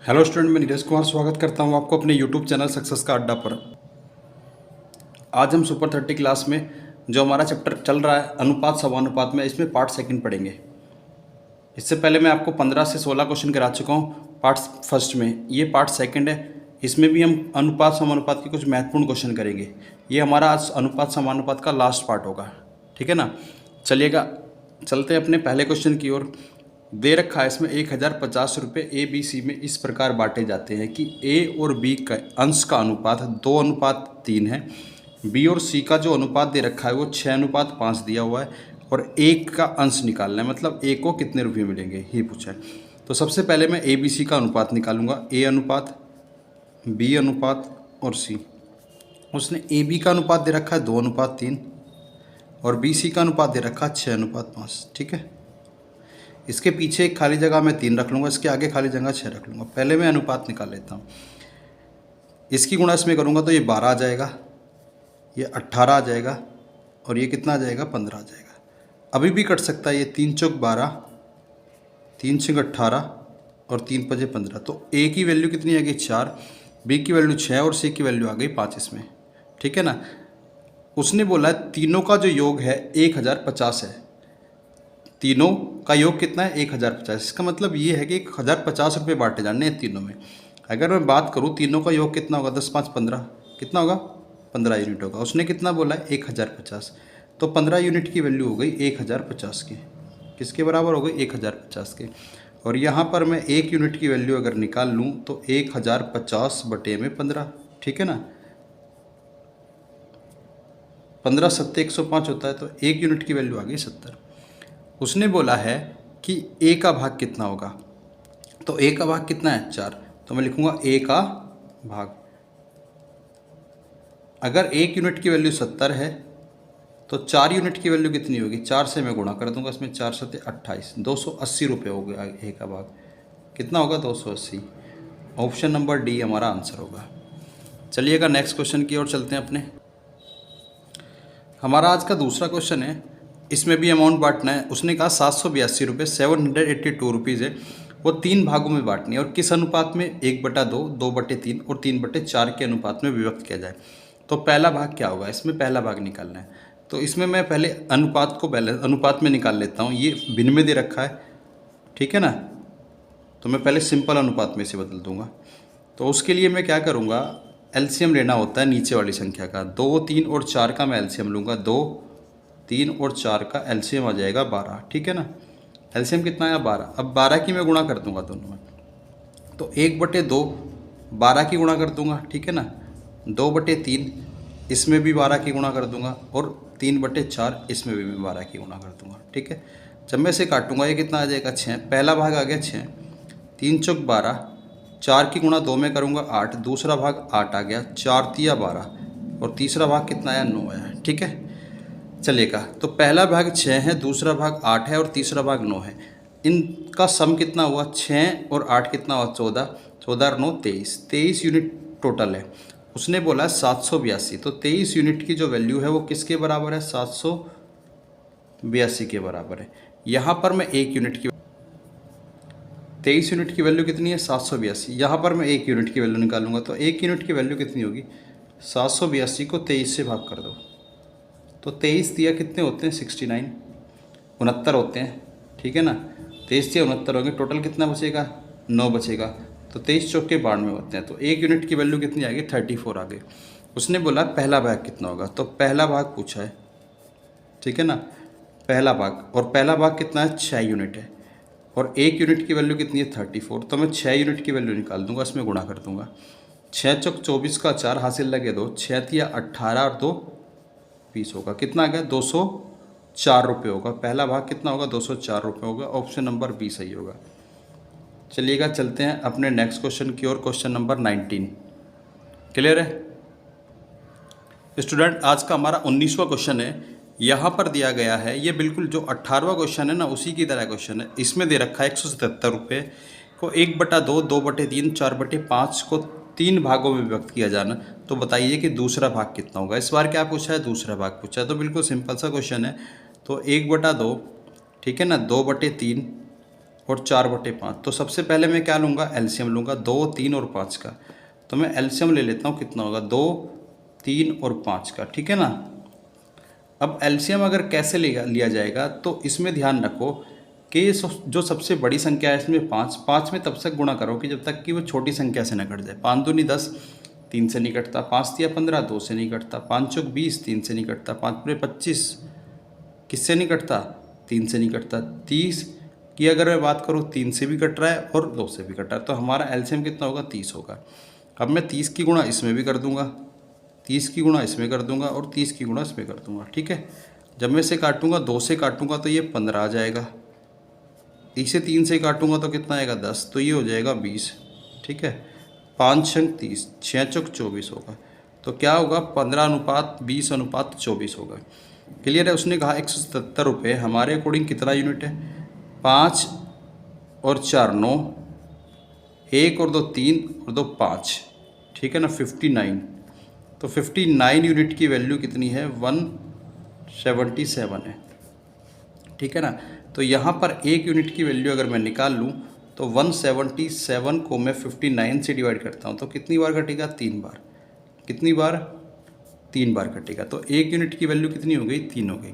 Hello student, मैं नीरज कुमार स्वागत करता हूं आपको अपने यूट्यूब चैनल सक्सेस का अड्डा पर। आज हम सुपर 30 क्लास में जो हमारा चैप्टर चल रहा है अनुपात समानुपात में, इसमें पार्ट सेकंड पढ़ेंगे। इससे पहले मैं आपको 15 से 16 क्वेश्चन करा चुका हूं पार्ट फर्स्ट में। ये पार्ट सेकंड है, इसमें भी हम अनुपात समानुपात के कुछ महत्वपूर्ण क्वेश्चन करेंगे। ये हमारा आज अनुपात समानुपात का लास्ट पार्ट होगा, ठीक है ना। चलिएगा चलते हैं अपने पहले क्वेश्चन की ओर। दे रखा है इसमें 1050 रुपये ए बी सी में इस प्रकार बांटे जाते हैं कि ए और बी का अंश का अनुपात 2:3 है। बी और सी का जो अनुपात दे रखा है वो 6:5 दिया हुआ है और ए का अंश निकालना है, मतलब ए को कितने रुपये मिलेंगे ये पूछा है। तो सबसे पहले मैं ए बी सी का अनुपात निकालूंगा, ए अनुपात बी अनुपात और सी। उसने ए बी का अनुपात दे रखा है 2:3 और बी सी का अनुपात दे रखा है 6:5, ठीक है। इसके पीछे एक खाली जगह मैं 3 रख लूँगा, इसके आगे खाली जगह 6 रख लूँगा। पहले मैं अनुपात निकाल लेता हूँ। इसकी गुणा इसमें करूँगा तो ये 12 आ जाएगा, ये 18 आ जाएगा और ये कितना आ जाएगा 15 आ जाएगा। अभी भी कट सकता है, ये 3 चौक 12, 3 छंग 18 और 3 पजे 15। तो ए की वैल्यू कितनी आ गई 4, बी की वैल्यू 6 और सी की वैल्यू आ गई 5 इसमें, ठीक है ना। उसने बोला तीनों का जो योग है 1050 है। तीनों का योग कितना है 1050। इसका मतलब ये है कि 1050 रुपये बांटे जाने हैं तीनों में। अगर मैं बात करूँ तीनों का योग कितना होगा, 10 5 15, कितना होगा 15 यूनिट होगा। उसने कितना बोला है 1050, तो 15 यूनिट की वैल्यू हो गई 1050 की। किसके बराबर हो गई 1050 के। और यहाँ पर मैं 1 यूनिट की वैल्यू अगर निकाल लूँ तो 1050 बटे में 15, ठीक है ना। 15 7 105 होता है, तो 1 यूनिट की वैल्यू आ गई 70। उसने बोला है कि ए का भाग कितना होगा, तो ए का भाग कितना है 4, तो मैं लिखूंगा ए का भाग। अगर 1 यूनिट की वैल्यू 70 है तो 4 यूनिट की वैल्यू कितनी होगी, 4 से मैं गुणा कर दूंगा, इसमें 4 7 28, 280 रुपये हो गया ए का भाग। कितना होगा 280। ऑप्शन नंबर डी हमारा आंसर होगा। चलिएगा नेक्स्ट क्वेश्चन की ओर चलते हैं अपने। हमारा आज का दूसरा क्वेश्चन है, इसमें भी अमाउंट बांटना है। उसने कहा 782 रुपये 782 रुपीज़ है, वो 3 भागों में बांटनी है और किस अनुपात में 1/2, 2/3 और 3/4 के अनुपात में विभक्त किया जाए। तो पहला भाग क्या होगा, इसमें पहला भाग निकालना है। तो इसमें मैं पहले अनुपात को अनुपात में निकाल लेता हूँ। ये भिन्न में दे रखा है, ठीक है ना, तो मैं पहले सिंपल अनुपात में से बदल दूंगा। तो उसके लिए मैं क्या करूँगा, एलसीएम लेना होता है नीचे वाली संख्या का। 2 3 और 4 का मैं एलसीएम लूँगा, 2 3 और 4 का एलसीएम आ जाएगा 12, ठीक है ना। एलसीएम कितना आया 12। अब 12 की मैं गुणा कर दूंगा दोनों में, तो 1/2 12 की गुणा कर दूंगा, ठीक है ना। 2/3 इसमें भी 12 की गुणा कर दूंगा और 3/4 इसमें भी मैं 12 की गुणा कर दूंगा, ठीक है। जब मैं इसे काटूंगा ये कितना आ जाएगा 6। पहला भाग आ गया 6, 3 चौक 12, 4 की गुणा 2 में करूँगा 8, दूसरा भाग 8 आ गया, 4 तिया 12 और तीसरा भाग कितना आया 9 आया, ठीक है। चलेगा, तो पहला भाग 6 है, दूसरा भाग 8 है और तीसरा भाग 9 है। इनका सम कितना हुआ 6 और 8 कितना हुआ 14, 14 और 9 23, 23 यूनिट टोटल है। उसने बोला 782, तो 23 यूनिट की जो वैल्यू है वो किसके बराबर है 782 के बराबर है। यहाँ पर मैं 1 यूनिट की 23 यूनिट की वैल्यू कितनी है 782। यहाँ पर मैं 1 यूनिट की वैल्यू निकालूंगा, तो 1 यूनिट की वैल्यू कितनी होगी 782 को 23 से भाग कर दो, तो 23 दिया कितने होते हैं 69, 69 होते हैं, ठीक है ना। 23 दिया 69 होंगे, टोटल कितना बचेगा 9 बचेगा, तो 23 चौके 92 होते हैं। तो 1 यूनिट की वैल्यू कितनी आ गई 34 आ गई। उसने बोला पहला भाग कितना होगा, तो पहला भाग पूछा है, ठीक है ना, पहला भाग। और पहला भाग कितना है 6 यूनिट है और 1 यूनिट की वैल्यू कितनी है 34, तो मैं 6 यूनिट की वैल्यू निकाल दूंगा, इसमें गुणा कर दूंगा। 6 चौक 24 का 4 हासिल लगे 2, 6 तिया 18 और 2 20 होगा, कितना आ गया 204 रुपये होगा। पहला भाग कितना होगा 204 रुपये होगा। ऑप्शन नंबर बी सही होगा। चलिएगा चलते हैं अपने नेक्स्ट क्वेश्चन की ओर, क्वेश्चन नंबर 19। क्लियर है स्टूडेंट। आज का हमारा 19वां क्वेश्चन है। यहाँ पर दिया गया है, ये बिल्कुल जो 18वां क्वेश्चन है ना उसी की तरह क्वेश्चन है। इसमें दे रखा है 177 रुपये को 1/2, 2/3, 4/5 को 3 भागों में विभक्त किया जाना। तो बताइए कि दूसरा भाग कितना होगा। इस बार क्या पूछा है दूसरा भाग पूछा है, तो बिल्कुल सिंपल सा क्वेश्चन है। तो 1/2, ठीक है ना, 2/3 और 4/5। तो सबसे पहले मैं क्या लूँगा, एलसीएम लूँगा 2, 3 और 5 का। तो मैं एलसीएम ले लेता हूँ, कितना होगा 2, 3 और 5 का, ठीक है ना। अब एलसीएम अगर कैसे लिया जाएगा, तो इसमें ध्यान रखो कि जो सबसे बड़ी संख्या है इसमें 5 में तब तक गुणा करो कि जब तक कि वो छोटी संख्या से न कट जाए। 5 दूनी 10, 3 से नहीं कटता। 5 तिया 15, 2 से नहीं कटता। 5 चौक 20, 3 से नहीं कटता। 5 पूरे 25, किससे नहीं कटता, 3 से नहीं कटता। 30 की अगर मैं बात करूँ 3 से भी कट रहा है और 2 से भी कट रहा है, तो हमारा एलसीएम कितना होगा, 30 होगा। अब मैं 30 की गुणा इसमें भी कर दूंगा, 30 की गुणा इसमें कर दूंगा और 30 की गुणा इसमें कर दूंगा, ठीक है। जब मैं इसे काटूंगा 2 से काटूंगा तो ये 15 आ जाएगा। इसे 3 से काटूंगा तो कितना आएगा 10, तो ये हो जाएगा 20, ठीक है। 5 छंग 30, 6 चौक 24 होगा। तो क्या होगा, 15:20:24 होगा। क्लियर है। उसने कहा 177 रुपये, हमारे अकॉर्डिंग कितना यूनिट है, 5 और 4 9, 1 और 2 3 और 2 5, ठीक है ना, 59। तो 59 यूनिट की वैल्यू कितनी है, 177 है, ठीक है ना। तो यहाँ पर एक यूनिट की वैल्यू अगर मैं निकाल लूँ तो 177 को मैं 59 से डिवाइड करता हूँ तो कितनी बार कटेगा, 3 बार। कितनी बार, 3 बार कटेगा। तो एक यूनिट की वैल्यू कितनी हो गई, 3 हो गई।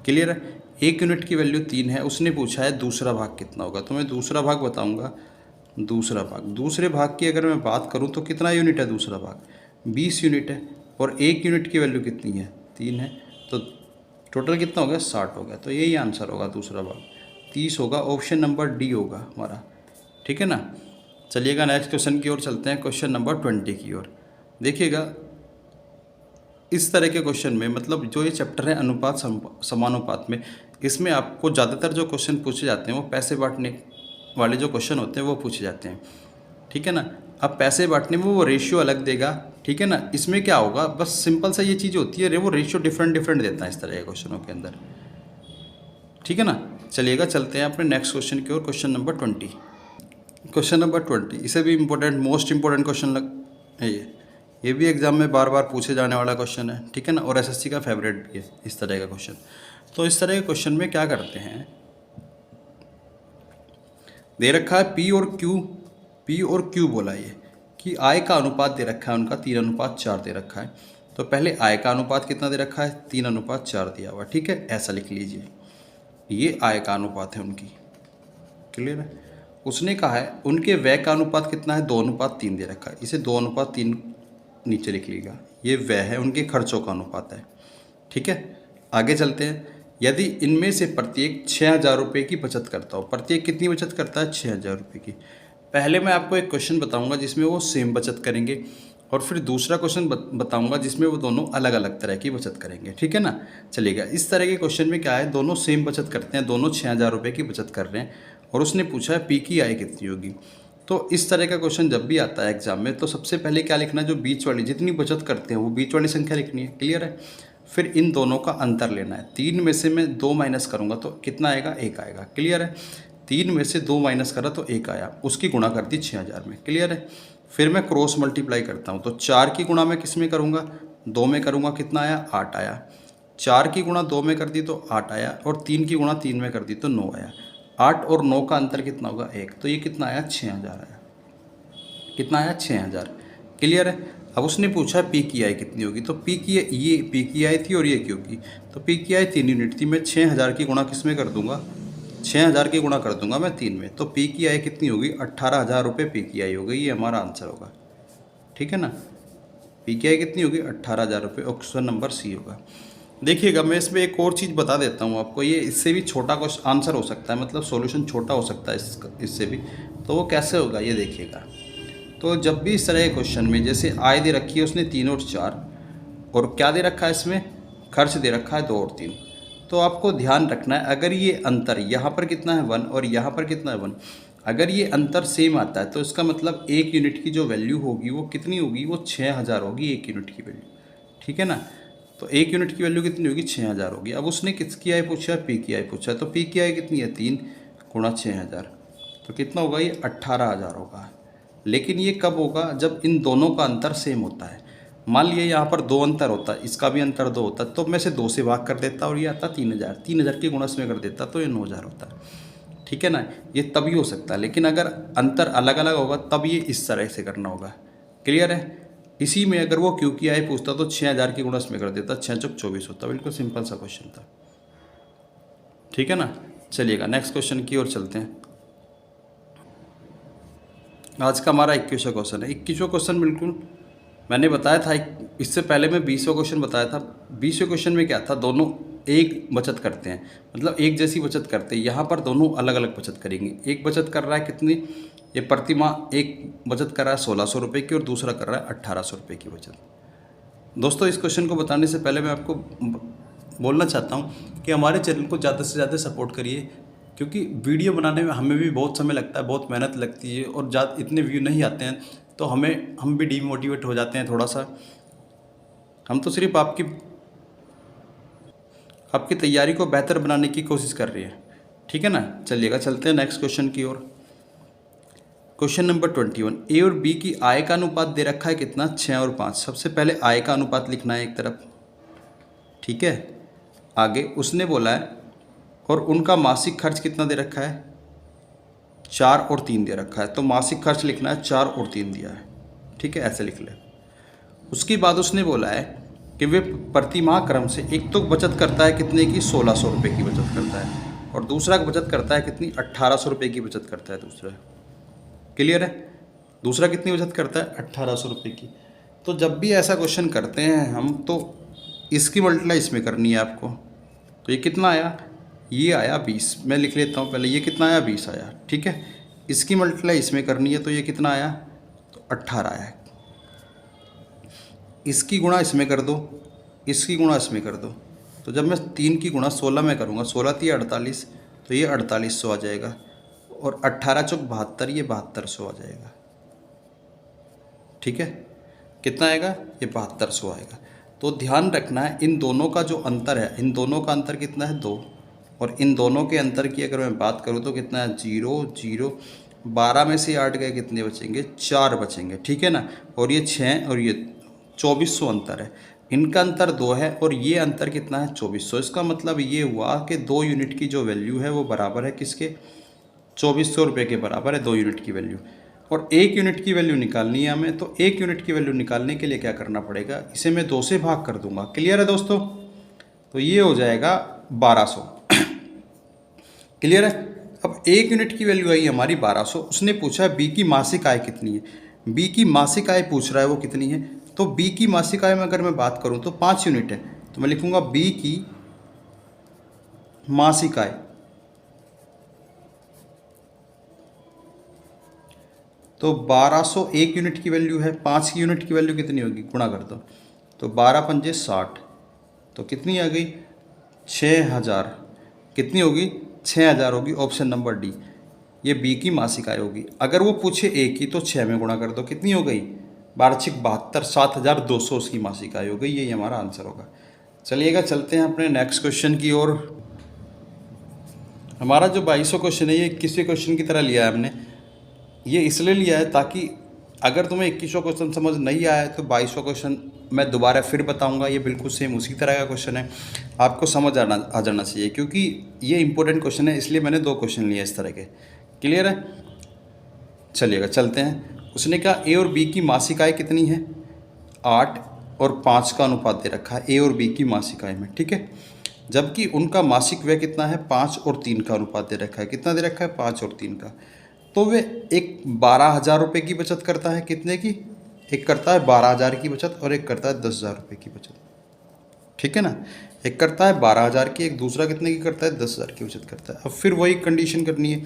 क्लियर है। एक यूनिट की वैल्यू 3 है। उसने पूछा है दूसरा भाग कितना होगा, तो मैं दूसरा भाग बताऊँगा। दूसरा भाग, दूसरे भाग की अगर मैं बात करूँ तो कितना यूनिट है दूसरा भाग, 20 यूनिट है। और एक यूनिट की वैल्यू कितनी है, 3 है। तो टोटल कितना हो गया, 60 हो गया। तो यही आंसर होगा, दूसरा भाग 30 होगा। ऑप्शन नंबर डी होगा हमारा, ठीक है ना। चलिएगा नेक्स्ट क्वेश्चन की ओर चलते हैं, क्वेश्चन नंबर 20 की ओर। देखिएगा इस तरह के क्वेश्चन में, मतलब जो ये चैप्टर है अनुपात समानुपात में, इसमें आपको ज़्यादातर जो क्वेश्चन पूछे जाते हैं वो पैसे बांटने वाले जो क्वेश्चन होते हैं वो पूछे जाते हैं, ठीक है ना। अब पैसे बांटने में वो रेशियो अलग देगा, ठीक है ना। इसमें क्या होगा, बस सिंपल सा ये चीज़ होती है, वो रेशियो डिफरेंट देता है इस तरह के क्वेश्चनों के अंदर, ठीक है ना। चलिएगा चलते हैं अपने नेक्स्ट क्वेश्चन की ओर, क्वेश्चन नंबर 20। क्वेश्चन नंबर 20, इसे भी इम्पोर्टेंट, मोस्ट इंपॉर्टेंट क्वेश्चन है ये भी एग्जाम में बार बार पूछे जाने वाला क्वेश्चन है, ठीक है ना। और एसएससी का फेवरेट भी है इस तरह का क्वेश्चन। तो इस तरह के क्वेश्चन में क्या करते हैं, दे रखा है पी और क्यू बोला ये कि आय का अनुपात दे रखा है उनका 3:4 दे रखा है। तो पहले आय का अनुपात कितना दे रखा है, 3:4 दिया हुआ, ठीक है। ऐसा लिख लीजिए, ये आय का अनुपात है उनकी। क्लियर है। उसने कहा है उनके व्यय का अनुपात कितना है, 2:3 दे रखा है। इसे 2:3 नीचे लिख लीजिएगा, ये व्यय है, उनके खर्चों का अनुपात है, ठीक है। आगे चलते हैं। यदि इनमें से प्रत्येक 6,000 रुपये की बचत करता हो, प्रत्येक कितनी बचत करता है, 6,000 रुपये की। पहले मैं आपको एक क्वेश्चन बताऊंगा जिसमें वो सेम बचत करेंगे, और फिर दूसरा क्वेश्चन बताऊंगा जिसमें वो दोनों अलग अलग तरह की बचत करेंगे, ठीक है ना। चलिएगा, इस तरह के क्वेश्चन में क्या है, दोनों सेम बचत करते हैं, दोनों 6,000 रुपये की बचत कर रहे हैं, और उसने पूछा है पी की आय कितनी होगी। तो इस तरह का क्वेश्चन जब भी आता है एग्जाम में, तो सबसे पहले क्या लिखना है, जो बीच वाली जितनी बचत करते हैं वो बीच वाली संख्या लिखनी है। क्लियर है। फिर इन दोनों का अंतर लेना है। 3 में से मैं 2 माइनस करूँगा तो कितना आएगा, 1 आएगा। क्लियर है। 3 में से 2 माइनस करा तो 1 आया, उसकी गुणा कर दी 6,000 में। क्लियर है। फिर मैं क्रॉस मल्टीप्लाई करता हूँ, तो 4 की गुणा मैं किस में करूँगा, 2 में करूँगा, कितना आया, 8 आया। 4 की गुणा 2 में कर दी तो 8 आया, और 3 की गुणा 3 में कर दी तो 9 आया। 8 और 9 का अंतर कितना होगा, 1। तो ये कितना आया, 6,000 आया। कितना आया, 6,000। क्लियर है। अब उसने पूछा पी की आय कितनी होगी, तो पी की आय थी और ये क्यू की। तो पी की आय 3 यूनिट थी, मैं 6,000 की गुणा किस में कर दूंगा, 6,000 की गुणा कर दूंगा मैं 3 में। तो पी की आय कितनी होगी, 18,000 रुपये पी की आय हो गई। ये हमारा आंसर होगा, ठीक है ना। पी की आय कितनी होगी, 18,000 रुपये। ऑप्शन नंबर सी होगा। देखिएगा, मैं इसमें एक और चीज़ बता देता हूँ आपको, ये इससे भी छोटा क्वेश्चन आंसर हो सकता है, मतलब सॉल्यूशन छोटा हो सकता है इससे भी। तो वो कैसे होगा ये देखिएगा। तो जब भी इस तरह के क्वेश्चन में, जैसे आय दे रखी है उसने 3 और 4, और क्या दे रखा है इसमें, खर्च दे रखा है 2 और 3, तो आपको ध्यान रखना है अगर ये अंतर यहाँ पर कितना है 1 और यहाँ पर कितना है 1, अगर ये अंतर सेम आता है तो इसका मतलब एक यूनिट की जो वैल्यू होगी वो कितनी होगी, वो 6,000 होगी एक यूनिट की वैल्यू, ठीक है ना। तो एक यूनिट की वैल्यू कितनी होगी, 6,000 होगी। अब उसने किसकी आय पूछा है, पी की आय पूछा है। तो पी की आय कितनी है, 3 गुणा 6,000, तो कितना होगा, ये 18,000 होगा। लेकिन ये कब होगा, जब इन दोनों का अंतर सेम होता है। मान लिया यहाँ पर 2 अंतर होता है, इसका भी अंतर 2 होता है, तो मैं से 2 से भाग कर देता और ये आता 3,000, 3,000 की गुणा इसमें कर देता तो ये 9,000 होता है, ठीक है ना। ये तभी हो सकता है, लेकिन अगर अंतर अलग अलग होगा तब ये इस तरह से करना होगा। क्लियर है। इसी में अगर वो क्यू की आई पूछता तो 6000 की गुणा इसमें कर देता, 6 चौक 24 होता। बिल्कुल सिंपल सा क्वेश्चन था। ठीक है ना। चलिएगा नेक्स्ट क्वेश्चन की ओर चलते हैं। आज का हमारा 21वां क्वेश्चन है। 21वां क्वेश्चन बिल्कुल मैंने बताया था, इससे पहले मैं 20वां क्वेश्चन बताया था। 20वें क्वेश्चन में क्या था, दोनों एक बचत करते हैं, मतलब एक जैसी बचत करते हैं। यहाँ पर दोनों अलग अलग बचत करेंगे। एक बचत कर रहा है कितनी, ये प्रति माह एक बचत कर रहा है 1600 रुपये की और दूसरा कर रहा है 1800 रुपये की बचत। दोस्तों इस क्वेश्चन को बताने से पहले मैं आपको बोलना चाहता हूँ कि हमारे चैनल को ज़्यादा से ज़्यादा सपोर्ट करिए, क्योंकि वीडियो बनाने में हमें भी बहुत समय लगता है, बहुत मेहनत लगती है और ज़्यादा इतने व्यू नहीं आते हैं तो हम भी डीमोटिवेट हो जाते हैं थोड़ा सा। हम तो सिर्फ आपकी तैयारी को बेहतर बनाने की कोशिश कर रहे हैं। ठीक है ना। चलिएगा चलते हैं नेक्स्ट क्वेश्चन की ओर। क्वेश्चन नंबर 21, ए और बी की आय का अनुपात दे रखा है कितना, 6 और 5। सबसे पहले आय का अनुपात लिखना है एक तरफ। ठीक है। आगे उसने बोला है और उनका मासिक खर्च कितना दे रखा है, 4 और 3 दे रखा है। तो मासिक खर्च लिखना है 4 और 3 दिया है। ठीक है, ऐसे लिख ले। उसके बाद उसने बोला है कि वे प्रतिमाह क्रम से एक तो बचत करता है कितने की, 1600 रुपये की बचत करता है, और दूसरा बचत करता है कितनी, 1800 रुपये की बचत करता है दूसरा। क्लियर है। दूसरा कितनी बचत करता है, 1800 रुपये की। तो जब भी ऐसा क्वेश्चन करते हैं हम, तो इसकी मल्टीप्लाई इसमें करनी है आपको। तो ये कितना आया, ये आया 20। मैं लिख लेता हूँ पहले, ये कितना आया, 20 आया। ठीक है। इसकी मल्टीप्लाई इसमें करनी है, तो ये कितना आया, तो 18 आया। इसकी गुणा इसमें कर दो, इसकी गुणा इसमें कर दो। तो जब मैं 3 की गुणा 16 में करूँगा, 16 3 48, तो ये 4800 आ जाएगा। और 18 चौक 72, ये 7200 आ जाएगा। ठीक है। कितना आएगा, ये 7200 आएगा। तो ध्यान रखना है इन दोनों का जो अंतर है, इन दोनों का अंतर कितना है, 2। और इन दोनों के अंतर की अगर मैं बात करूँ तो कितना है, 0 0। 12 में से 8 गए, कितने बचेंगे, 4 बचेंगे। ठीक है ना। और ये 6 और ये 2400 अंतर है। इनका अंतर 2 है और ये अंतर कितना है, 2400। इसका मतलब ये हुआ कि 2 यूनिट की जो वैल्यू है वो बराबर है किसके, 2400 रुपये के बराबर है 2 यूनिट की वैल्यू। और 1 यूनिट की वैल्यू निकालनी है हमें, तो 1 यूनिट की वैल्यू निकालने के लिए क्या करना पड़ेगा, इसे मैं 2 से भाग कर दूंगा। क्लियर है दोस्तों। तो ये हो जाएगा 1200। क्लियर है। अब 1 यूनिट की वैल्यू आई हमारी 1200। उसने पूछा बी की मासिक आय कितनी है, बी की मासिक आय पूछ रहा है वो कितनी है। तो बी की मासिक आय में अगर मैं बात करूं तो 5 यूनिट है, तो मैं लिखूंगा बी की मासिक आय। तो 1200 1 यूनिट की वैल्यू है, 5 की यूनिट की वैल्यू कितनी होगी, गुणा कर दो। तो 12 पंजे 60, तो कितनी आ गई, 6000। कितनी होगी, 6000 होगी। ऑप्शन नंबर डी, ये बी की मासिक आय होगी। अगर वो पूछे ए की तो 6 में गुणा कर दो, कितनी हो गई, वार्षिक 72, 7200 उसकी मासिक आय हो गई। यही हमारा आंसर होगा। चलिएगा चलते हैं अपने नेक्स्ट क्वेश्चन की ओर। हमारा जो 22वां क्वेश्चन है, ये 21वें क्वेश्चन की तरह लिया है हमने। ये इसलिए लिया है ताकि अगर तुम्हें 21वां क्वेश्चन समझ नहीं आया तो 22वां क्वेश्चन मैं दोबारा फिर बताऊंगा। ये बिल्कुल सेम उसी तरह का क्वेश्चन है, आपको समझ आ जाना चाहिए, क्योंकि ये इंपॉर्टेंट क्वेश्चन है, इसलिए मैंने 2 क्वेश्चन लिए इस तरह के। क्लियर है। चलिएगा चलते हैं। उसने कहा ए और बी की मासिक आय कितनी है, 8 और 5 का अनुपात दे रखा है ए और बी की मासिक आय में। ठीक है। जबकि उनका मासिक व्यय कितना है, 5 और 3 का अनुपात दे रखा है। कितना दे रखा है, 5 और 3 का। तो वे एक 12,000 रुपये की बचत करता है, कितने की, एक करता है 12,000 की बचत और एक करता है 10,000 रुपये की बचत। ठीक है ना। एक करता है 12,000 की, एक दूसरा कितने की करता है, 10,000 की बचत करता है। अब फिर वही कंडीशन करनी है।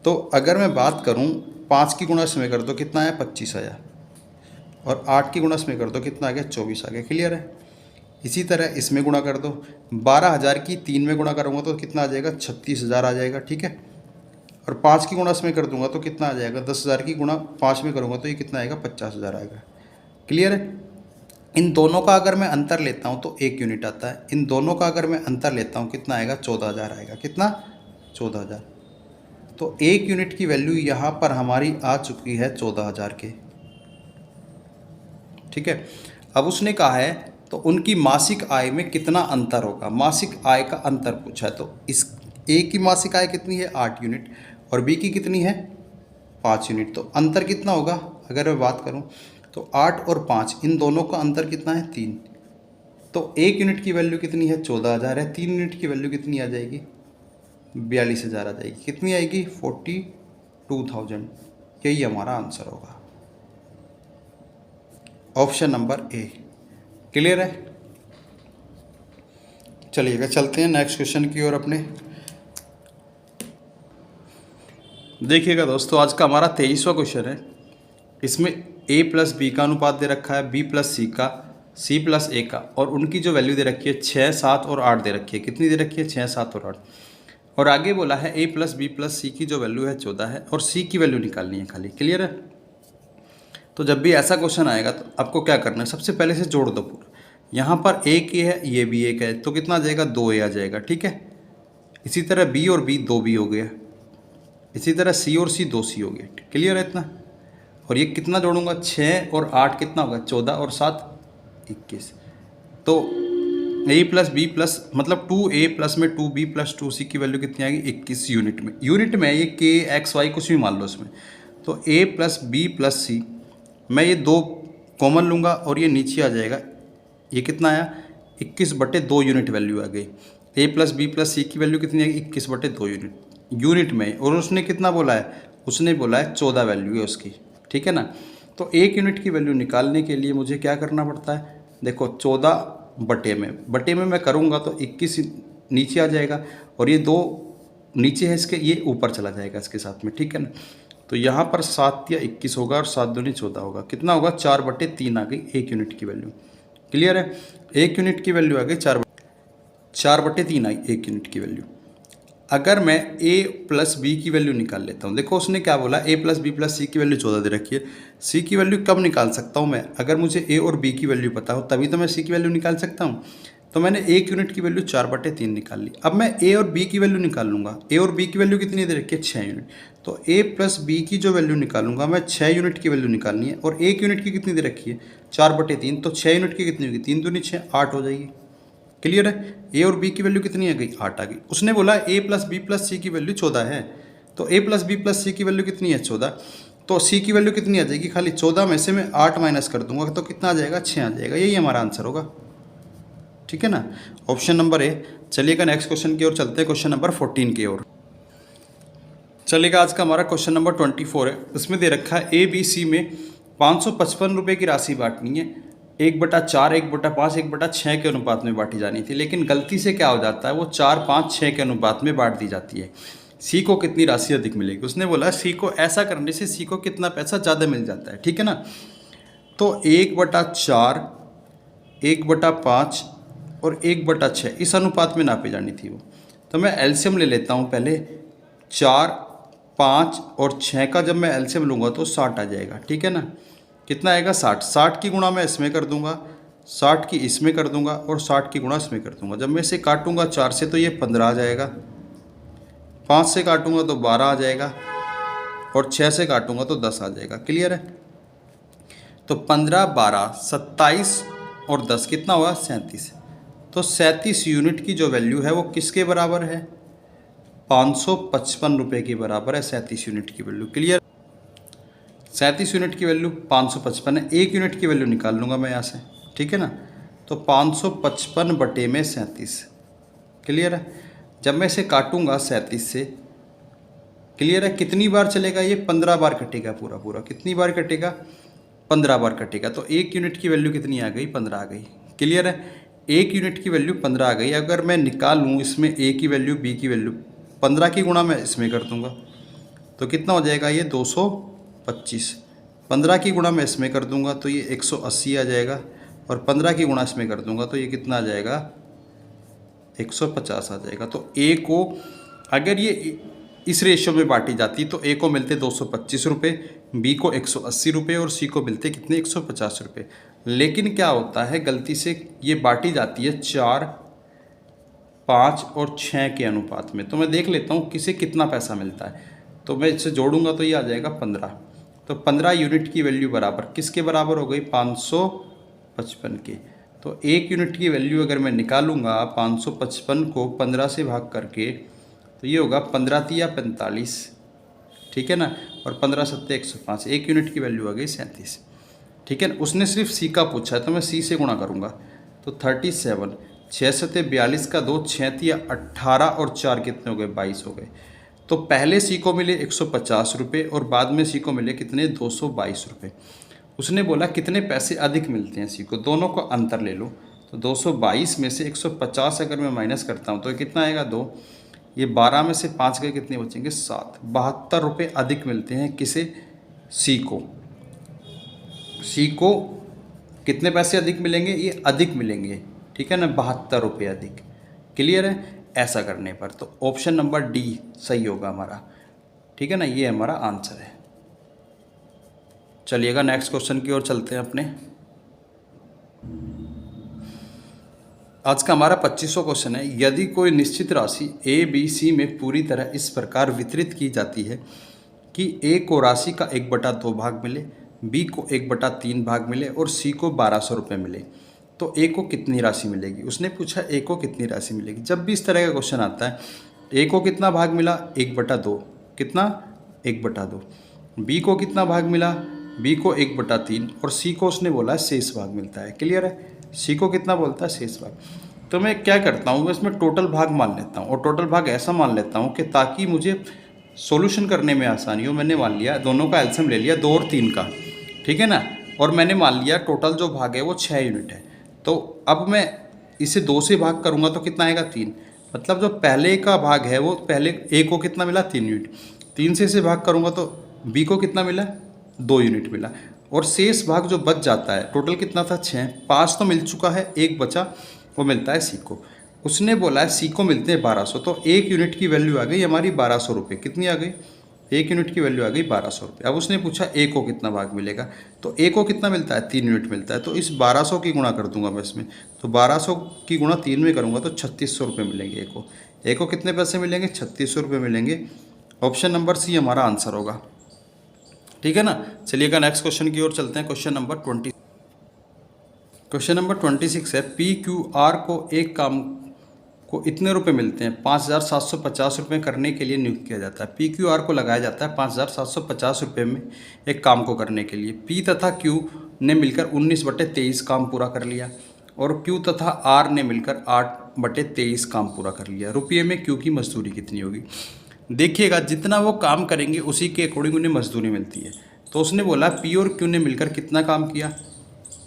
तो अगर मैं बात करूं, 5 की गुणा इसमें कर दो, कितना आया, 25 आया। और 8 की गुणा इसमें कर दो, कितना आ गया, 24 आ गया। क्लियर है। इसी तरह इसमें गुणा कर दो, 12,000 की 3 में गुणा करूँगा तो कितना आ जाएगा, 36,000 आ जाएगा। ठीक है। और 5 की गुणा इसमें कर दूंगा तो कितना आ जाएगा, 10,000 की गुणा 5 में करूँगा तो ये कितना आएगा, 50,000 आएगा। क्लियर है। इन दोनों का अगर मैं अंतर लेता हूँ तो 1 यूनिट आता है। इन दोनों का अगर मैं अंतर लेता हूँ कितना आएगा, 14,000 आएगा। कितना, 14,000। तो 1 यूनिट की वैल्यू यहाँ पर हमारी आ चुकी है 14,000 के। ठीक है। अब उसने कहा है तो उनकी मासिक आय में कितना अंतर होगा, मासिक आय का अंतर पूछा है। तो ए की मासिक आय कितनी है 8 यूनिट और बी की कितनी है 5 यूनिट। तो अंतर कितना होगा अगर मैं बात करूं तो 8 और 5 इन दोनों का अंतर कितना है 3। तो 1 यूनिट की वैल्यू कितनी है 14,000 है, 3 यूनिट की वैल्यू कितनी आ जाएगी 42,000 आ जाएगी। कितनी आएगी 42,000। यही हमारा आंसर होगा, ऑप्शन नंबर ए। क्लियर है। चलिएगा चलते हैं नेक्स्ट क्वेश्चन की ओर अपने। देखिएगा दोस्तों, आज का हमारा 23वां क्वेश्चन है। इसमें a प्लस बी का अनुपात दे रखा है, b प्लस सी का, c प्लस ए का, और उनकी जो वैल्यू दे रखी है 6, 7 और 8 दे रखी है। कितनी दे रखी है 6, 7 और 8। और आगे बोला है a प्लस बी प्लस सी की जो वैल्यू है 14 है और c की वैल्यू निकालनी है खाली। क्लियर है। तो जब भी ऐसा क्वेश्चन आएगा तो आपको क्या करना है, सबसे पहले से जोड़ दो पूरा। यहाँ पर एक ए है, ये भी एक है, तो कितना आ जाएगा 2a आ जाएगा। ठीक है। इसी तरह b और b 2b हो गया। इसी तरह c और c 2c हो गया। क्लियर है इतना। और ये कितना जोड़ूंगा 6 और 8 कितना होगा 14 और 7 21। तो a प्लस बी प्लस मतलब 2a प्लस में 2b प्लस 2c की वैल्यू कितनी आएगी 21 यूनिट में। यूनिट में ये k x y कुछ भी मान लो इसमें। तो a प्लस बी प्लस सी, मैं ये 2 कॉमन लूँगा और ये नीचे आ जाएगा। ये कितना आया 21/2 यूनिट वैल्यू आ गई। a प्लस बी प्लस सी की वैल्यू कितनी आएगी 21/2 यूनिट में। और उसने कितना बोला है, उसने बोला है 14 वैल्यू है उसकी। ठीक है ना। तो 1 यूनिट की वैल्यू निकालने के लिए मुझे क्या करना पड़ता है, देखो 14/में मैं करूँगा तो 21 नीचे आ जाएगा और ये 2 नीचे है इसके, ये ऊपर चला जाएगा इसके साथ में। ठीक है ना। तो यहाँ पर 7 या 21 होगा और 7 दूनी 14 होगा। कितना होगा 4/3 आ गई 1 यूनिट की वैल्यू। क्लियर है। 1 यूनिट की वैल्यू आ गई 4/3 आई 1 यूनिट की वैल्यू। अगर मैं a प्लस बी की वैल्यू निकाल लेता हूँ, देखो उसने क्या बोला a प्लस बी प्लस सी की वैल्यू 14 दे रखी है। c की वैल्यू कब निकाल सकता हूँ मैं, अगर मुझे a और b की वैल्यू पता हो तभी तो मैं c की वैल्यू निकाल सकता हूँ। तो मैंने 1 यूनिट की वैल्यू 4/3 निकाल ली। अब मैं a और b की वैल्यू निकाल लूँगा। a और b की वैल्यू कितनी दे रखी है 6 यूनिट। तो a प्लस बी की जो वैल्यू निकालूंगा मैं 6 यूनिट की वैल्यू निकालनी है और 1 यूनिट की कितनी दे रखी है 4/3। तो 6 यूनिट की कितनी होगी 3 दूनी 6 8 हो जाएगी। क्लियर है। ए और बी की वैल्यू कितनी आ गई 8 आ गई। उसने बोला ए प्लस बी प्लस सी की वैल्यू 14 है। तो ए प्लस बी प्लस सी की वैल्यू कितनी है 14। तो सी की वैल्यू कितनी आ जाएगी खाली 14 में से मैं 8 माइनस कर दूंगा तो कितना आ जाएगा 6 आ जाएगा। यही हमारा आंसर होगा। ठीक है ना, ऑप्शन नंबर ए। चलिएगा नेक्स्ट क्वेश्चन की ओर चलते हैं, क्वेश्चन नंबर 14 की ओर। चलिएगा आज का हमारा क्वेश्चन नंबर 24 है। इसमें दे रखा है ए बी सी में 555 रुपये की राशि बांटनी है। 1/4, 1/5, 1/6 के अनुपात में बांटी जानी थी, लेकिन गलती से क्या हो जाता है वो 4, 5, 6 के अनुपात में बांट दी जाती है। सी को कितनी राशि अधिक मिलेगी। उसने बोला सी को ऐसा करने से सी को कितना पैसा ज़्यादा मिल जाता है। ठीक है ना। तो 1/4, 1/5 और 1/6 इस अनुपात में नापी जानी थी वो। तो मैं एलसीएम ले लेता हूँ पहले। 4, 5 और 6 का जब मैं एलसीएम लूँगा तो 60 आ जाएगा। ठीक है ना। कितना आएगा 60। 60 की गुणा मैं इसमें कर दूंगा, 60 की इसमें कर दूंगा और 60 की गुणा इसमें कर दूंगा। जब मैं इसे काटूंगा 4 से तो ये 15 आ जाएगा, 5 से काटूंगा तो 12 आ जाएगा और 6 से काटूंगा तो 10 आ जाएगा। क्लियर है। तो 15, 12, 27 और 10 कितना हुआ 37। तो 37 यूनिट की जो वैल्यू है वो किसके बराबर है 555 रुपये के बराबर है 37 यूनिट की वैल्यू। क्लियर। 37 यूनिट की वैल्यू 555 है। 1 यूनिट की वैल्यू निकाल लूँगा मैं यहाँ से। ठीक है ना। तो 555/37। क्लियर है। जब मैं इसे काटूंगा 37 से, क्लियर है, कितनी बार चलेगा ये 15 बार कटेगा पूरा पूरा। कितनी बार कटेगा 15 बार कटेगा। तो 1 यूनिट की वैल्यू कितनी आ गई 15 आ गई। क्लियर है। 1 यूनिट की वैल्यू 15 आ गई। अगर मैं निकालूँ इसमें a की वैल्यू b की वैल्यू, 15 की गुणा मैं इसमें कर दूँगा तो कितना हो जाएगा ये 225। 15 की गुणा मैं इसमें कर दूंगा तो ये 180 आ जाएगा और 15 की गुणा इसमें कर दूंगा तो ये कितना आ जाएगा 150 आ जाएगा। तो ए को अगर ये इस रेशियो में बांटी जाती तो ए को मिलते 225 रुपये, बी को 180 रुपये और सी को मिलते कितने 150 रुपये। लेकिन क्या होता है गलती से ये बांटी जाती है 4, 5 और 6 के अनुपात में। तो मैं देख लेता हूँ किसे कितना पैसा मिलता है। तो मैं इससे जोड़ूंगा तो ये आ जाएगा 15। तो 15 यूनिट की वैल्यू बराबर किसके बराबर हो गई 555 के। तो 1 यूनिट की वैल्यू अगर मैं निकालूंगा 555 को 15 से भाग करके तो तो ये होगा 15 तिया 45, ठीक है ना, और 15 सत्ते 105, 1 यूनिट की वैल्यू आ गई 37, ठीक है ना। उसने सिर्फ सी का पूछा है तो मैं सी से गुणा करूँगा, तो 37, 6 सत्ते 42 का 2, 6 तिया 18 और 4 कितने हो गए 22 हो गए। तो पहले सी को मिले 150 रुपये और बाद में सी को मिले कितने 222 रुपये। उसने बोला कितने पैसे अधिक मिलते हैं सी को, दोनों को अंतर ले लो। तो 222 में से 150 अगर मैं माइनस करता हूँ तो ये कितना आएगा 2, ये 12 में से 5 गए कितने बचेंगे 7, 72 रुपये अधिक मिलते हैं किसे, सी को। सी को कितने पैसे अधिक मिलेंगे, ये अधिक मिलेंगे, ठीक है ना, 72 रुपये अधिक। क्लियर है ऐसा करने पर, तो ऑप्शन नंबर डी सही होगा हमारा, ठीक है ना, ये हमारा आंसर है। चलिएगा नेक्स्ट क्वेश्चन की ओर चलते हैं अपने। आज का हमारा 25वां क्वेश्चन है, यदि कोई निश्चित राशि ए बी सी में पूरी तरह इस प्रकार वितरित की जाती है कि ए को राशि का 1/2 भाग मिले, बी को 1/3 भाग मिले और सी को 1200 रुपये मिले, तो ए को कितनी राशि मिलेगी। उसने पूछा ए को कितनी राशि मिलेगी। जब भी इस तरह का क्वेश्चन आता है, ए को कितना भाग मिला 1/2, कितना 1/2, बी को कितना भाग मिला, बी को 1/3 और सी को उसने बोला शेष भाग मिलता है। क्लियर है, सी को कितना बोलता है शेष भाग। तो मैं क्या करता हूँ, मैं इसमें टोटल भाग मान लेता हूँ और टोटल भाग ऐसा मान लेता हूँ कि ताकि मुझे सॉल्यूशन करने में आसानी हो। मैंने मान लिया दोनों का एलसीएम ले लिया 2 और 3 का, ठीक है ना, और मैंने मान लिया टोटल जो भाग है वो 6 यूनिट है। तो अब मैं इसे 2 से भाग करूँगा तो कितना आएगा 3, मतलब जो पहले का भाग है वो पहले ए को कितना मिला 3 यूनिट, 3 से इसे भाग करूँगा तो बी को कितना मिला 2 यूनिट मिला, और शेष भाग जो बच जाता है टोटल कितना था 6, 5 तो मिल चुका है, 1 बचा वो मिलता है सी को। उसने बोला है सी को मिलते हैं 1200, तो 1 यूनिट की वैल्यू आ गई हमारी 1200 रुपये। कितनी आ गई, 1 यूनिट की वैल्यू आ गई 1200 रुपये। अब उसने पूछा ए को कितना भाग मिलेगा, तो ए को कितना मिलता है 3 यूनिट मिलता है, तो इस 1200 की गुणा कर दूंगा मैं इसमें, तो 1200 की गुणा 3 में करूँगा तो 3600 रुपये मिलेंगे ए को। ए को कितने पैसे मिलेंगे 3600 रुपये मिलेंगे। ऑप्शन नंबर सी हमारा आंसर होगा, ठीक है ना। चलिएगा नेक्स्ट क्वेश्चन की ओर चलते हैं। क्वेश्चन नंबर 26 है, पी क्यू आर को एक काम को इतने रुपए मिलते हैं 5750 रुपये करने के लिए नियुक्त किया जाता है। पी क्यू आर को लगाया जाता है 5750 रुपये में एक काम को करने के लिए। पी तथा क्यू ने मिलकर 19/23 काम पूरा कर लिया और क्यू तथा आर ने मिलकर 8/23 काम पूरा कर लिया। रुपये में क्यू की मजदूरी कितनी होगी। देखिएगा जितना वो काम करेंगे उसी के अकॉर्डिंग उन्हें मजदूरी मिलती है। तो उसने बोला पी और क्यू ने मिलकर कितना काम किया,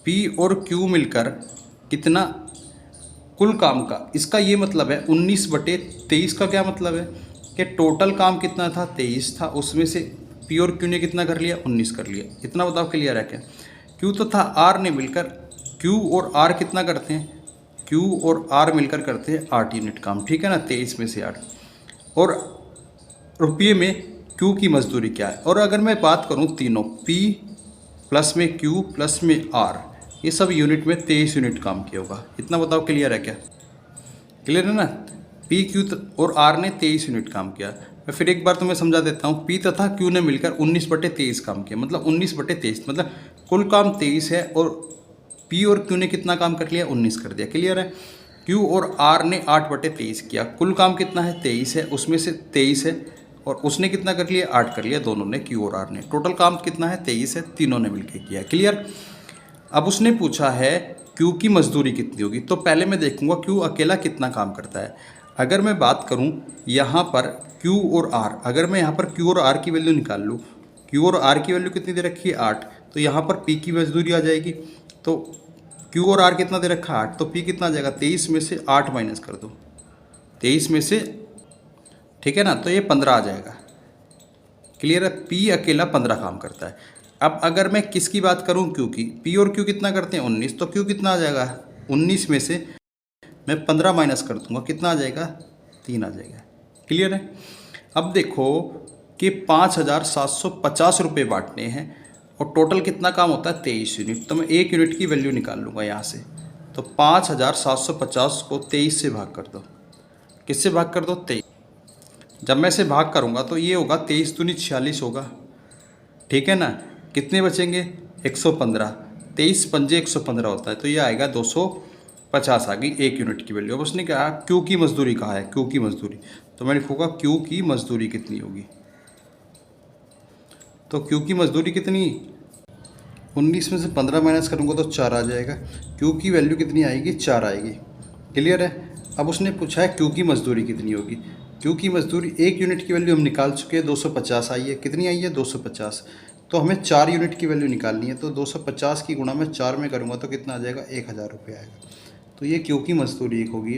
पी और क्यू मिलकर कितना कुल काम का, इसका ये मतलब है 19/23 का क्या मतलब है कि टोटल काम कितना था 23 था, उसमें से पी और क्यू ने कितना कर लिया 19 कर लिया। इतना बताओ क्लियर है क्या। क्यू तथा आर ने मिलकर, क्यू और आर कितना करते हैं, क्यू और आर मिलकर करते हैं 8 यूनिट काम, ठीक है ना, 23 में से 8। और रुपये में क्यू की मजदूरी क्या है। और अगर मैं बात करूं तीनों पी प्लस में क्यू प्लस में आर, ये सब यूनिट में 23 यूनिट काम किया होगा। इतना बताओ क्लियर है क्या, क्लियर है ना। पी क्यू और आर ने 23 यूनिट काम किया। मैं फिर एक बार तुम्हें समझा देता हूँ, पी तथा क्यू ने मिलकर 19/23 काम किया, मतलब 19/23 मतलब कुल काम 23 है और पी और क्यू ने कितना काम कर लिया 19 कर दिया। क्लियर है। क्यू और आर ने 8/23 किया, कुल काम कितना है 23 है, उसमें से 23 है और उसने कितना कर लिया 8 कर लिया, दोनों ने क्यू और आर ने। टोटल काम कितना है 23 है, तीनों ने मिलकर किया। क्लियर। अब उसने पूछा है क्यू की मजदूरी कितनी होगी, तो पहले मैं देखूंगा क्यू अकेला कितना काम करता है। अगर मैं बात करूं यहाँ पर क्यू और आर, अगर मैं यहाँ पर क्यू और आर की वैल्यू निकाल लूँ, क्यू और आर की वैल्यू कितनी दे रखी है 8, तो यहाँ पर पी की मजदूरी आ जाएगी। तो क्यू और आर कितना दे रखा है 8, तो पी कितना आ जाएगा 23 में से 8 माइनस कर दो, 23 में से, ठीक है ना, तो ये 15 आ जाएगा। क्लियर है। पी अकेला 15 काम करता है। अब अगर मैं किसकी बात करूं क्यू की, पी और क्यू कितना करते हैं 19, तो क्यू कितना आ जाएगा 19 में से मैं 15 माइनस कर दूंगा, कितना आ जाएगा 3 आ जाएगा। क्लियर है। अब देखो कि 5750 रुपये बांटने हैं और टोटल कितना काम होता है 23 यूनिट, तो मैं 1 यूनिट की वैल्यू निकाल लूँगा यहाँ से। तो 5750 को 23 से भाग कर दो, किससे भाग कर दो 23। जब मैं इसे भाग करूँगा तो ये होगा 23 दूनी 46 होगा, ठीक है ना। कितने बचेंगे 115, 23 पंजे 115 होता है, तो ये आएगा 250 आ गई 1 यूनिट की वैल्यू। अब उसने कहा क्यू की मजदूरी कहा है, क्यू की मजदूरी, तो मैं लिखूँगा क्यू की मजदूरी कितनी होगी। तो क्यू की मजदूरी कितनी, 19 में से 15 माइनस करूँगा तो 4 आ जाएगा। क्यू की वैल्यू कितनी आएगी, 4 आएगी। क्लियर है। अब उसने पूछा है क्यू की मजदूरी कितनी होगी। क्यू की मजदूरी 1 यूनिट की वैल्यू हम निकाल चुके हैं, 250 आई है। कितनी आई है, 250। तो हमें 4 यूनिट की वैल्यू निकालनी है, तो 250 की गुणा मैं 4 में करूँगा तो कितना आ जाएगा, 1000 रुपये आएगा। तो ये क्यू की मजदूरी एक होगी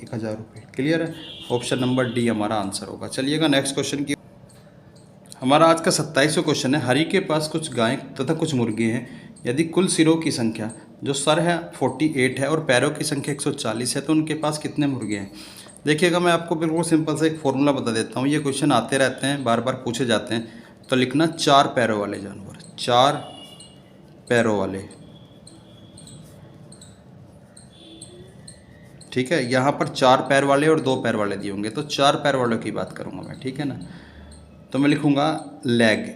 1000 रुपये। क्लियर है। ऑप्शन नंबर डी हमारा आंसर होगा। चलिएगा नेक्स्ट क्वेश्चन की। हमारा आज का 27वां क्वेश्चन है। हरि के पास कुछ गायें तथा कुछ मुर्गे हैं। यदि कुल सिरों की संख्या जो सर है 48 है और पैरों की संख्या 140 है तो उनके पास कितने मुर्गे हैं। देखिएगा, मैं आपको बिल्कुल सिंपल सा एक फॉर्मूला बता देता हूँ। ये क्वेश्चन आते रहते हैं, बार बार पूछे जाते हैं। तो लिखना 4 पैरों वाले जानवर, 4 पैरों वाले। ठीक है, यहाँ पर 4 पैर वाले और 2 पैर वाले दिए होंगे, तो 4 पैर वालों की बात करूँगा मैं। ठीक है ना। तो मैं लिखूँगा लेग,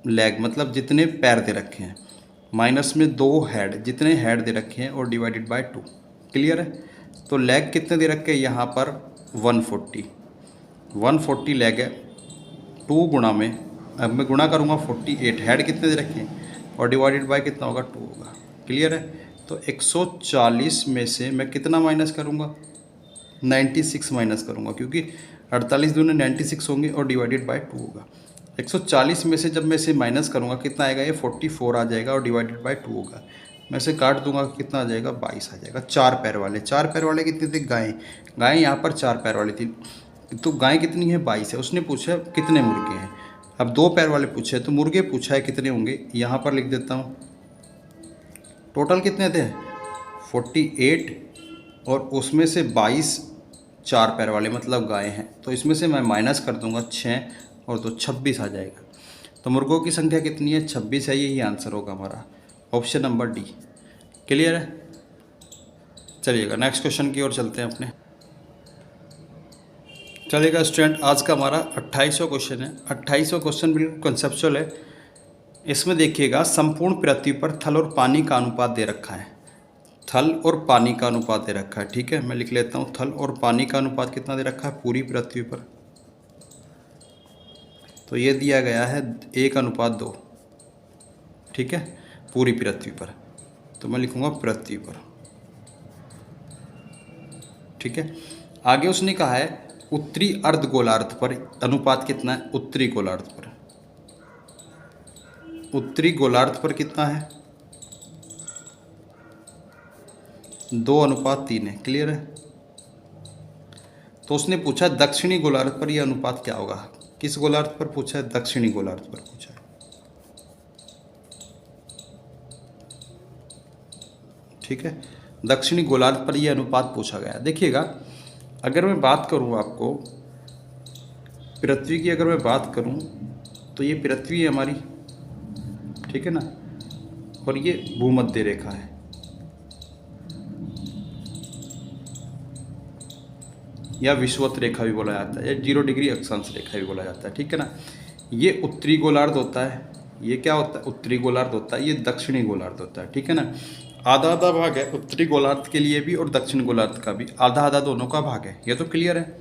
लेग मतलब जितने पैर दे रखे हैं, माइनस में 2 हेड, जितने हेड दे रखे हैं, और डिवाइडेड बाय 2। क्लियर है। तो लेग कितने दे रखे हैं यहाँ पर, 140 लेग है। 2 गुणा में, अब मैं गुणा करूँगा 48, हेड कितने दे रखे हैं और डिवाइडेड बाय कितना होगा, 2 होगा। क्लियर है। तो 140 में से मैं कितना माइनस करूँगा, 96 माइनस करूँगा, क्योंकि 48 दूनी 96 होंगे और डिवाइडेड बाय 2 होगा। 140 में से जब मैं इसे माइनस करूँगा कितना आएगा, ये 44 आ जाएगा और डिवाइडेड बाय 2 होगा। मैं इसे काट दूंगा, कितना आ जाएगा, 22 आ जाएगा। 4 पैर वाले, 4 पैर वाले कितने थे, गायें, गायें यहाँ पर 4 पैर वाली थी। तो गायें कितनी है, 22 है। उसने पूछा कितने मुर्गे हैं। अब 2 पैर वाले पूछे तो मुर्गे पूछा है कितने होंगे, यहाँ पर लिख देता हूँ। टोटल कितने थे, 48, और उसमें से 22 4 पैर वाले मतलब गायें हैं। तो इसमें से मैं माइनस कर दूंगा 6 और 2 26 आ जाएगा। तो मुर्गों की संख्या कितनी है, 26 है। यही आंसर होगा हमारा, ऑप्शन नंबर डी। क्लियर है। चलिएगा नेक्स्ट क्वेश्चन की ओर चलते हैं अपने। चलिएगा स्टूडेंट, आज का हमारा 28वां क्वेश्चन है। 28वां क्वेश्चन बिल्कुल कंसेप्चुअल है। इसमें देखिएगा, संपूर्ण पृथ्वी पर थल और पानी का अनुपात दे रखा है। थल और पानी का अनुपात दे रखा है। ठीक है, मैं लिख लेता हूँ, थल और पानी का अनुपात कितना दे रखा है पूरी पृथ्वी पर। तो ये दिया गया है 1:2। ठीक है, पूरी पृथ्वी पर। तो मैं लिखूँगा पृथ्वी पर। ठीक है, आगे उसने कहा है उत्तरी अर्धगोलार्ध पर अनुपात कितना है, उत्तरी गोलार्ध पर। उत्तरी गोलार्ध पर कितना है, 2:3 है। क्लियर है। तो उसने पूछा दक्षिणी गोलार्ध पर यह अनुपात क्या होगा। किस गोलार्ध पर पूछा है, दक्षिणी गोलार्ध पर पूछा है। ठीक है, दक्षिणी गोलार्ध पर यह अनुपात पूछा गया। देखिएगा, अगर मैं बात करूं आपको पृथ्वी की, अगर मैं बात करूं तो ये पृथ्वी है हमारी। ठीक है ना, और ये भूमध्य रेखा है। या विषुवत रेखा भी बोला जाता है, या 0 डिग्री अक्षांश रेखा भी बोला जाता है। ठीक है ना। ये उत्तरी गोलार्ध होता है। ये क्या होता है, उत्तरी गोलार्ध होता है। ये दक्षिणी गोलार्ध होता है। ठीक है ना। आधा आधा भाग है उत्तरी गोलार्ध के लिए भी और दक्षिण गोलार्ध का भी, आधा आधा दोनों का भाग है। ये तो क्लियर है।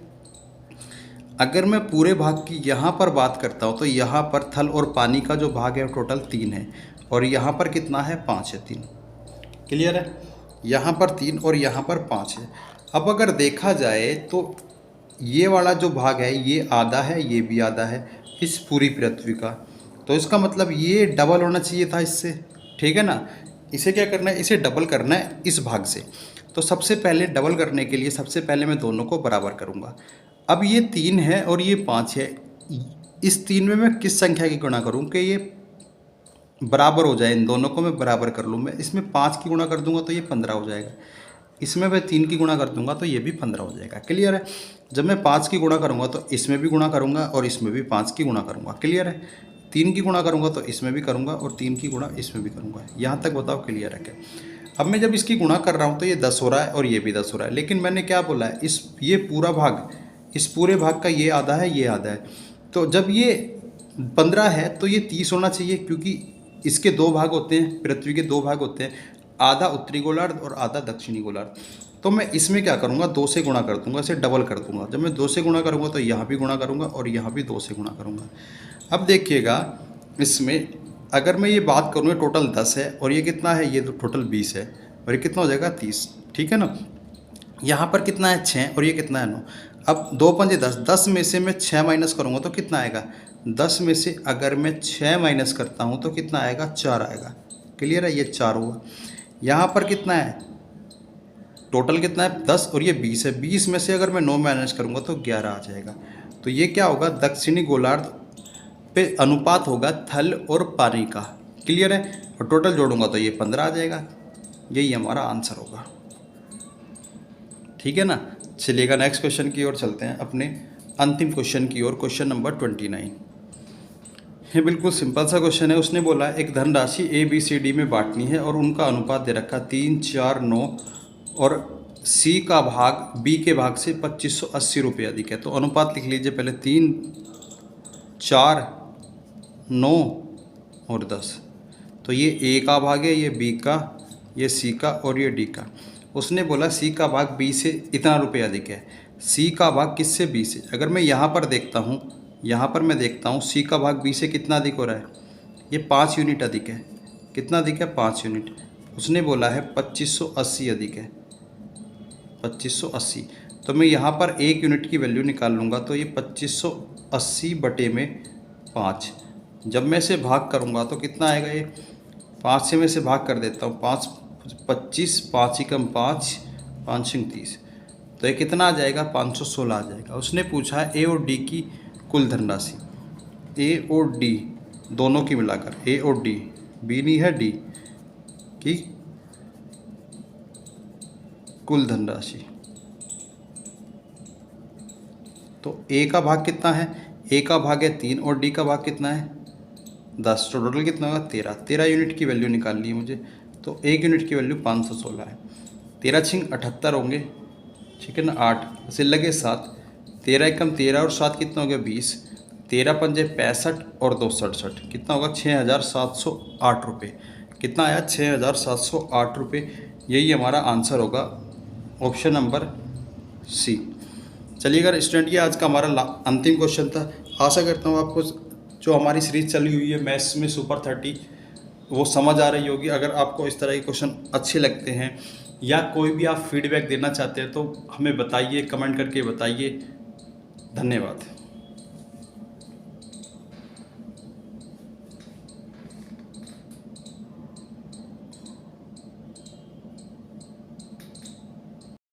अगर मैं पूरे भाग की यहाँ पर बात करता हूँ तो यहाँ पर थल और पानी का जो भाग है टोटल 3 है, और यहाँ पर कितना है, 5 है। 3 क्लियर है। यहाँ पर 3 और यहाँ पर 5 है। अब अगर देखा जाए तो ये वाला जो भाग है ये आधा है, ये भी आधा है इस पूरी पृथ्वी का। तो इसका मतलब ये डबल होना चाहिए था इससे। ठीक है ना। इसे क्या करना है, इसे डबल करना है इस भाग से। तो सबसे पहले डबल करने के लिए सबसे पहले मैं दोनों को बराबर करूँगा। अब ये 3 है और ये 5 है। इस 3 में मैं किस संख्या की गुणा करूँ कि ये बराबर हो जाए, इन दोनों को मैं बराबर कर लूँ। मैं इसमें 5 की गुणा कर दूंगा तो ये 15 हो जाएगा। इसमें मैं 3 की गुणा कर दूंगा तो ये भी 15 हो जाएगा। क्लियर है। जब मैं 5 की गुणा करूँगा तो इसमें भी गुणा करूँगा और इसमें भी 5 की गुणा करूँगा। क्लियर है। 3 की गुणा करूँगा तो इसमें भी करूँगा और 3 की गुणा इसमें भी करूँगा। यहाँ तक बताओ क्लियर है क्या। अब मैं जब इसकी गुणा कर रहा हूँ तो ये 10 हो रहा है और ये भी 10 हो रहा है, लेकिन मैंने क्या बोला है, ये पूरा भाग, इस पूरे भाग का ये आधा है, ये आधा है। तो जब ये 15 है तो ये 30 होना चाहिए, क्योंकि इसके 2 भाग होते हैं, पृथ्वी के 2 भाग होते हैं। आधा उत्तरी गोलार्ध और आधा दक्षिणी गोलार्ध। तो मैं इसमें क्या करूँगा, 2 से गुणा कर दूंगा, इसे डबल कर दूंगा। जब मैं 2 से गुणा करूँगा तो यहाँ भी गुणा करूँगा और यहाँ भी 2 से गुणा करूँगा। अब देखिएगा इसमें अगर मैं ये बात करूँ, टोटल 10 है और ये कितना है, ये तो टोटल 20 है और ये कितना हो जाएगा 30, ठीक है ना। यहाँ पर कितना है 6 और ये कितना है 9। अब 2 पंजे 10, 10 में से मैं 6 माइनस करूँगा तो कितना आएगा, 10 में से अगर मैं 6 माइनस करता हूँ तो कितना आएगा, 4 आएगा। क्लियर है, ये 4 हुआ। यहाँ पर कितना है, टोटल कितना है 10 और ये 20 है, 20 में से अगर मैं 9 माइनस करूँगा तो 11 आ जाएगा। तो ये क्या होगा, दक्षिणी गोलार्ध पे अनुपात होगा थल और पानी का। क्लियर है, और टोटल जोड़ूंगा तो ये 15 आ जाएगा। यही हमारा आंसर होगा, ठीक है ना। चलिएगा नेक्स्ट क्वेश्चन की ओर चलते हैं, अपने अंतिम क्वेश्चन की ओर, क्वेश्चन नंबर 29। ये बिल्कुल सिंपल सा क्वेश्चन है। उसने बोला एक धनराशि ABCD में बांटनी है और उनका अनुपात दे रखा 3, 4, 9 और C का भाग B के भाग से 2580 रुपये अधिक है। तो अनुपात लिख लीजिए पहले, 3, 4, 9 और 10। तो ये A का भाग है, ये B का, ये C का और ये D का। उसने बोला C का भाग B से इतना रुपये अधिक है। C का भाग किससे, B से। अगर मैं यहाँ पर देखता हूँ, यहाँ पर मैं देखता हूँ C का भाग B से कितना अधिक हो रहा है, ये 5 यूनिट अधिक है। कितना अधिक है, 5 यूनिट। उसने बोला है 2580 अधिक है, 2580। तो मैं यहाँ पर 1 यूनिट की वैल्यू निकाल लूँगा, तो ये 2580 बटे में 5। जब मैं इसे भाग करूँगा तो कितना आएगा, ये 5 से मैं इसे भाग कर देता हूँ, 5 25, 5 एकम 5, 5 सिंह 30। तो ये कितना आ जाएगा, 516 आ जाएगा। उसने पूछा है A और D की कुल धनराशि, A और D दोनों की मिलाकर, A और D, B नहीं है, D की कुल धनराशि। तो A का भाग कितना है, A का भाग है 3 और D का भाग कितना है 10। तो टोटल कितना होगा 13 यूनिट की वैल्यू निकालनी है मुझे। तो 1 यूनिट की वैल्यू 516 है। 13 छिंग 78 होंगे, ठीक है ना, 8 से लगे 7, 13 एकम 13 और 7 कितना हो गया 20, 13 पंजे 65 और 2 67, कितना होगा 6708 रुपये। कितना आया, 6708 रुपये। यही हमारा आंसर होगा, ऑप्शन नंबर C। चलिए अगर स्टूडेंट, ये आज का हमारा अंतिम क्वेश्चन था। आशा करता हूँ आपको जो हमारी सीरीज चली हुई है मैथ्स में सुपर 30 वो समझ आ रही होगी। अगर आपको इस तरह के क्वेश्चन अच्छे लगते हैं या कोई भी आप फीडबैक देना चाहते हैं तो हमें बताइए, कमेंट करके बताइए। धन्यवाद।